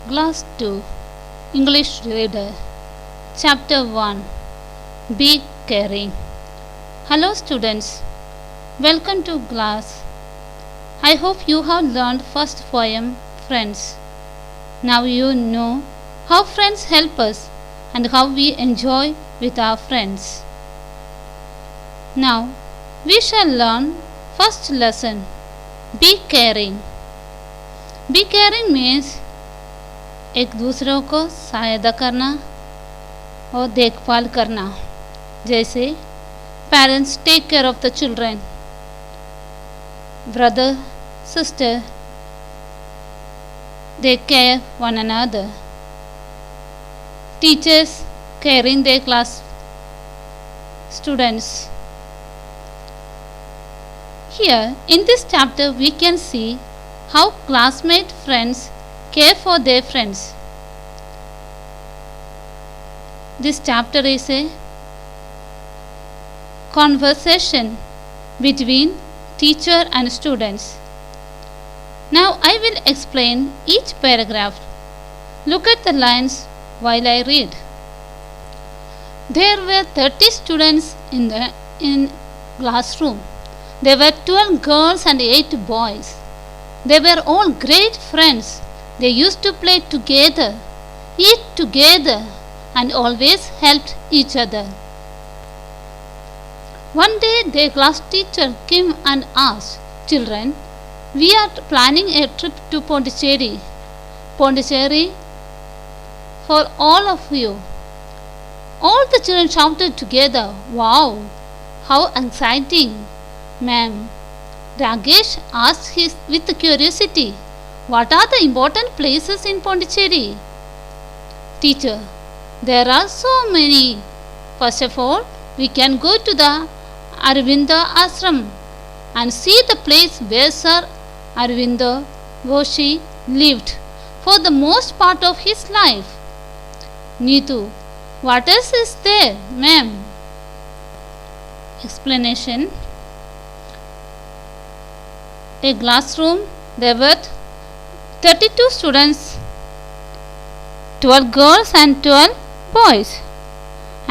Class 2 English Reader Chapter 1 Be Caring. Hello students, welcome to class. I hope you have learned first poem Friends. Now you know how friends help us and how we enjoy with our friends. Now we shall learn first lesson. Be caring. Be caring means एक दूसरों को सहायता करना और देखभाल करना, जैसे parents take care of the children, brother sister they care one another, teachers caring their class students. Here in this chapter we can see how classmate friends care for their friends. This chapter is a conversation between teacher and students. Now I will explain each paragraph. Look at the lines while I read. There were 30 students in classroom. There were 12 girls and 8 boys. They were all great friends. They used to play together, eat together, and always helped each other. One day their class teacher came and asked, "Children, we are planning a trip to Pondicherry. Pondicherry for all of you." All the children shouted together, "Wow, how exciting, ma'am." Ragesh asked with curiosity, "What are the important places in Pondicherry?" Teacher, "There are so many. First of all, we can go to the Aurobindo Ashram and see the place where Sir Aurobindo Ghosh lived for the most part of his life." Neetu, "What else is there, ma'am?" Explanation. A classroom, there were 32 students, 12 girls and 12 boys,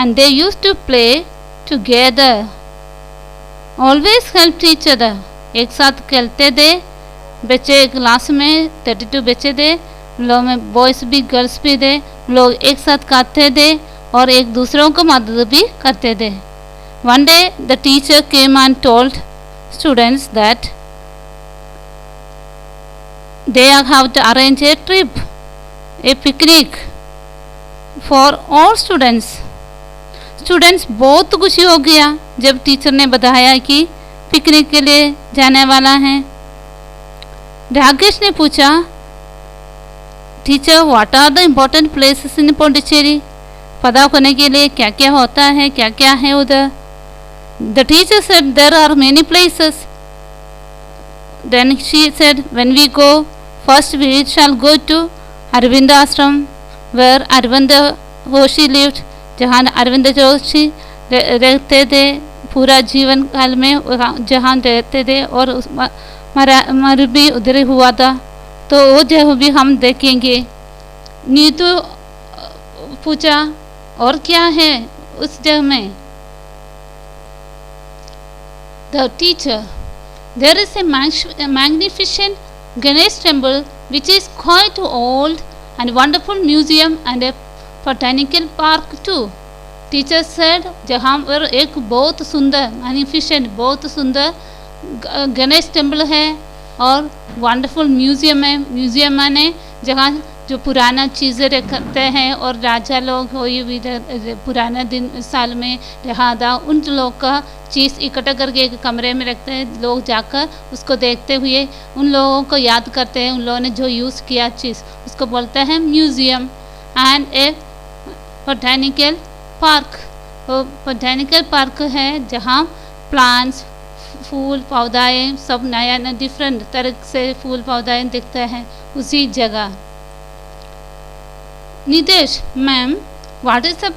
and they used to play together, always helped each other. एक साथ खेलते थे बच्चे, class में 32 बच्चे थे, लोग में बॉयज़ भी गर्ल्स भी थे, लोग एक साथ खाते थे और एक दूसरों को मदद भी करते थे. One day the teacher came and told students that they have to arrange a trip, a picnic for all students. Students बहुत खुशी हो गया जब टीचर ने बताया कि पिकनिक के लिए जाने वाला है. राकेश ने पूछा, "teacher, what are the important places in Pondicherry?" पता करने के लिए क्या क्या होता है, क्या क्या है उधर. The teacher said, "there are many places." Then she said, "When we go, first we shall go to Aurobindo Ashram, where Aurobindo Ghosh lived, जहाँ अरविंद जोशी रहते थे पूरा जीवन काल में, जहाँ रहते थे और मर भी उधर हुआ था, तो वो जगह भी हम देखेंगे." नीतू पूछा, "और क्या है उस जगह में?" The teacher, "There is a magnificent Ganesh temple which is quite old and wonderful museum and a botanical park too." Teacher said, जहाँ पर एक बहुत सुंदर मैग्निफिसेंट, बहुत सुंदर गणेश टेम्पल है और वंडरफुल म्यूजियम है. म्यूजियम माने जहाँ जो पुराना चीज़ें रखते हैं और राजा लोग हो भी पुराना दिन साल में रहा था, उन लोग का चीज़ इकट्ठा करके एक कमरे में रखते हैं. लोग जाकर उसको देखते हुए उन लोगों को याद करते हैं, उन लोगों ने जो यूज़ किया चीज़, उसको बोलते हैं museum. And A botanical park, वो बोटैनिकल पार्क है जहाँ प्लांट्स, फूल पौधाएँ सब नया नया डिफरेंट तरह से फूल पौधाएँ दिखते हैं उसी जगह. Nidesh, "Ma'am, what is a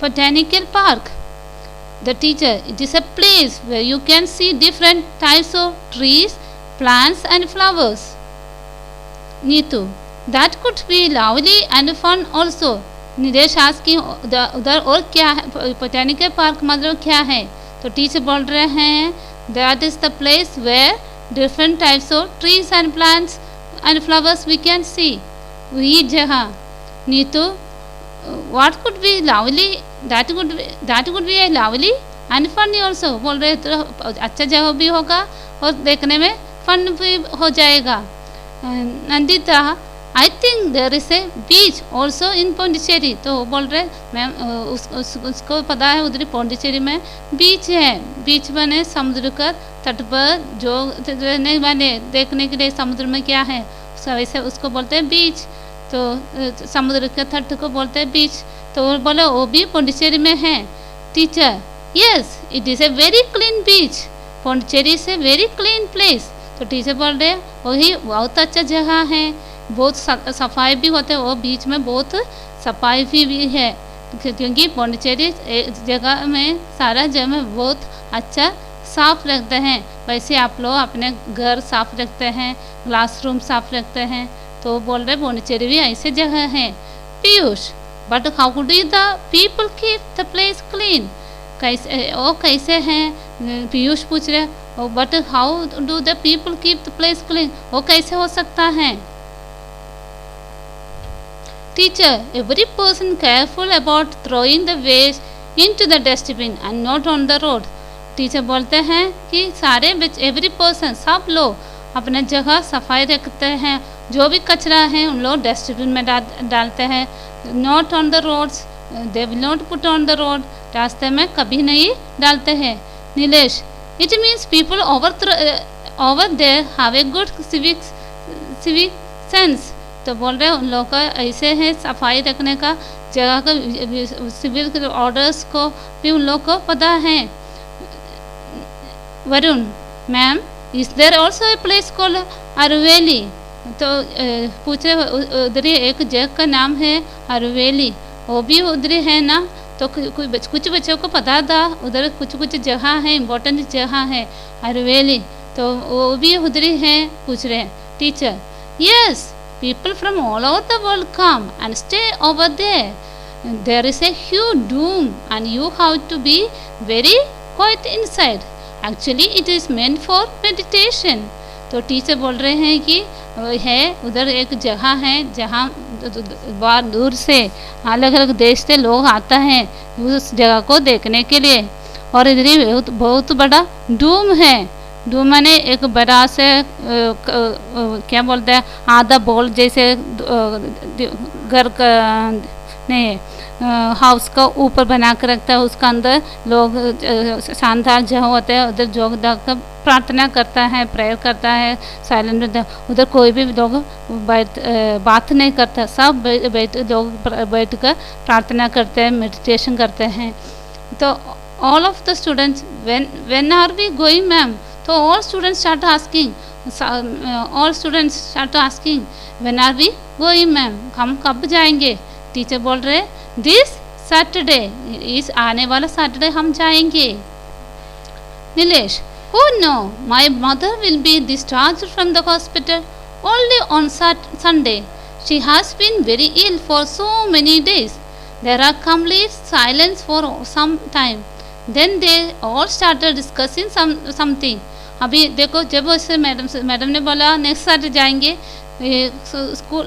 botanical park?" The teacher, "It is a place where you can see different types of trees, plants and flowers." Neetu, That could be lovely and fun also. निदेश asking उधर और क्या है, botanical park मतलब क्या है? तो teacher बोल रहे हैं that is the place where different types of trees and plants and flowers we can see. वही जगह. Neetu what could be lovely, that could be a lovely and funny also. बोल रहे तो अच्छा जगह भी होगा और देखने में फन भी हो जाएगा. Nandita I think there is a beach also in Pondicherry. तो बोल रहे मैम उसको पता है उधर पौंडीचेरी में बीच है. बीच बने समुद्र का तट पर जो रहने वाले देखने के लिए समुद्र में क्या है वैसे उसको बोलते हैं बीच. तो समुद्र के तट को बोलते हैं बीच. तो बोले वो भी पौंडीचेरी में है. Teacher yes it is a very clean beach. Pondicherry is a very clean place. तो टीचर बोल रहे वही बहुत अच्छा जगह है, बहुत सफाई भी होते हैं. वो बीच में बहुत सफाई भी है क्योंकि पौंडीचेरी जगह में सारा जगह बहुत अच्छा साफ रखते हैं. वैसे आप लोग अपने घर साफ रखते हैं, क्लासरूम साफ रखते हैं. तो बोल रहे पौंडीचेरी भी ऐसे जगह है. Piyush but how could the people keep the place clean. कैसे वो कैसे हैं पीयूष पूछ रहे. But how do the people keep the place clean, वो कैसे हो सकता है. Teacher every person careful about throwing the waste into the dustbin and not on the road. Teacher बोलते हैं कि सारे एवरी पर्सन सब लोग अपने जगह सफाई रखते हैं. जो भी कचरा है उन लोग डस्टबिन में डालते हैं. Not on the roads, they will not put on the road. रास्ते में कभी नहीं डालते हैं. Nilesh it means people over there have a good civic sense. तो बोल रहे उन लोगों का ऐसे है सफाई रखने का जगह का सिविल ऑर्डर्स को भी उन लोग को पता है. Varun ma'am is there also a place called Aruveli. तो पूछ रहे उधर एक जगह का नाम है अरुवेली, वो भी उधर है ना. तो कुछ बच्चों को पता था उधर कुछ जगह है इम्पोर्टेंट जगह है अरुवेली. तो वो भी उधर है पूछ रहे. Teacher yes people from all over the world come and stay over there. There is a huge dome and you have to be very quiet inside. Actually it is meant for meditation. तो teacher बोल रहे हैं कि है उधर एक जगह है जहाँ बाहर दूर से अलग अलग देश से लोग आता है उस जगह को देखने के लिए. और इधर ही बहुत बड़ा डूम है. डूम मैंने एक बड़ा से क्या बोलते हैं आधा बॉल जैसे घर का नहीं हाउस का ऊपर बना कर रखता है. उसका अंदर लोग शानदार जगह होते हैं उधर जो प्रार्थना करता है, प्रेयर करता है साइलेंट रहता है. उधर कोई भी लोग बात नहीं करता, सब लोग बैठ कर प्रार्थना करते हैं, मेडिटेशन करते हैं. तो all of the students when are we going ma'am. तो all students start asking when are we going ma'am, हम कब जाएंगे. टीचर बोल रहे दिस सैटरडे, इस आने वाला सैटरडे हम जाएंगे. Nilesh oh no, my mother will be discharged from the hospital only on Sunday. She has been very ill for so many days. There are complete silence for some time. Then they all started discussing something. अभी देखो जब उससे madam ने बोला next Saturday जाएंगे school.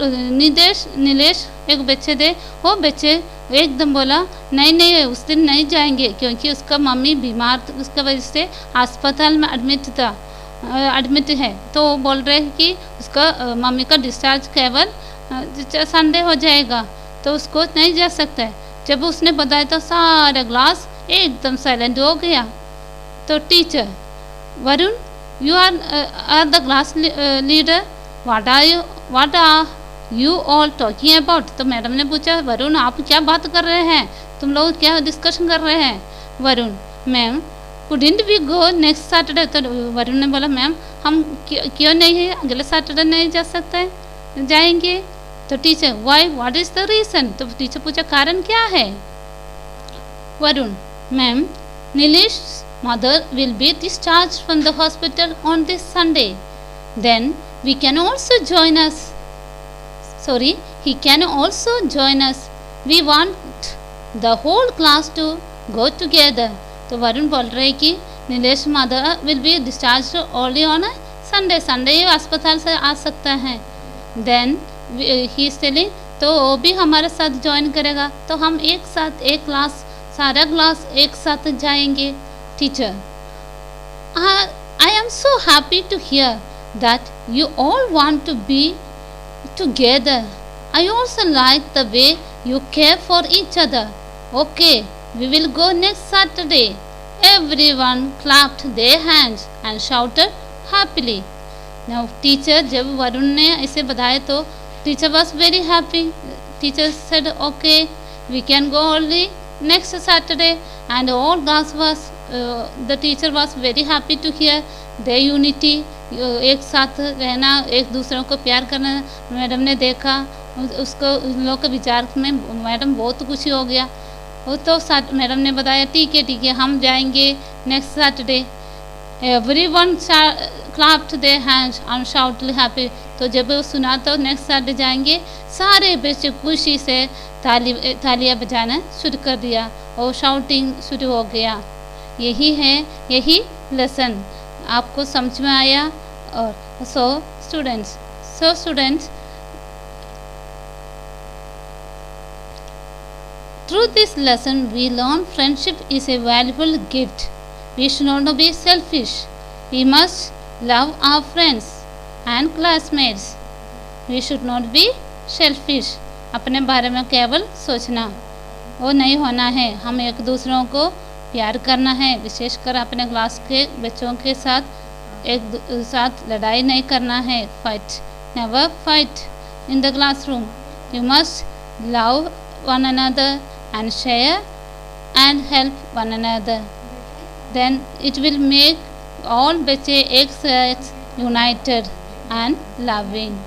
Nilesh एक बच्चे थे, वो बच्चे एकदम बोला नहीं उस दिन नहीं जाएंगे क्योंकि उसका मम्मी बीमार उसका वजह से अस्पताल में एडमिट है. तो वो बोल रहे हैं कि उसका मम्मी का डिस्चार्ज केवल संडे हो जाएगा तो उसको नहीं जा सकता है. जब उसने बताया तो सारा क्लास एकदम साइलेंट हो गया. तो teacher Varun you are the class leader, what are you all talking about. तो मैडम ने पूछा वरुण आप क्या बात कर रहे हैं, तुम लोग क्या डिस्कशन कर रहे हैं. Varun ma'am couldn't we go next Saturday. तो वरुण ने बोला मैम हम क्यों नहीं है अगले सैटरडे नहीं जा सकते जाएंगे. तो teacher why what is the reason. तो टीचर पूछा कारण क्या है. Varun ma'am Nilesh mother will be discharged from the hospital on this Sunday. Then we can also join us sorry, he can also join us. We want the whole class to go together. तो वरुण बोल रहे हैं कि Nilesh mother will be discharge only on Sunday, Sunday ही अस्पताल से आ सकता है. देन ही इज टेलिंग, तो वो भी हमारे साथ ज्वाइन करेगा, तो हम एक साथ एक क्लास, सारा क्लास एक साथ जाएंगे. Teacher, I am so happy to hear that you all want to be together. I also like the way you care for each other. Okay, we will go next Saturday. Everyone clapped their hands and shouted happily. Now teacher, जब वरुण ने इसे बताया तो teacher was very happy. Teacher said, okay, we can go only next Saturday, and all class was the teacher was very happy to hear their unity. एक साथ रहना, एक दूसरों को प्यार करना मैडम ने देखा, उसको उन लोगों के विचार में मैडम बहुत खुशी हो गया. वो तो मैडम ने बताया ठीक है हम जाएंगे next Saturday. Everyone clapped their hands and shouted happy. तो जब वो सुना तो नेक्स्ट सैटरडे जाएंगे, सारे बच्चे खुशी से तालियां बजाना शुरू कर दिया और शाउटिंग शुरू हो गया. यही लेसन आपको समझ में आया. और so students through this lesson we learn friendship is a valuable gift. We should not be selfish. We must love our friends and classmates. We should not be selfish. अपने बारे में केवल सोचना वो नहीं होना है. हम एक दूसरों को प्यार करना है, विशेषकर अपने क्लास के बच्चों के साथ एक साथ लड़ाई नहीं करना है. Fight, never fight in the classroom. You must love one another and share and help one another. Then it will make all बच्चे एक साथ united and loving.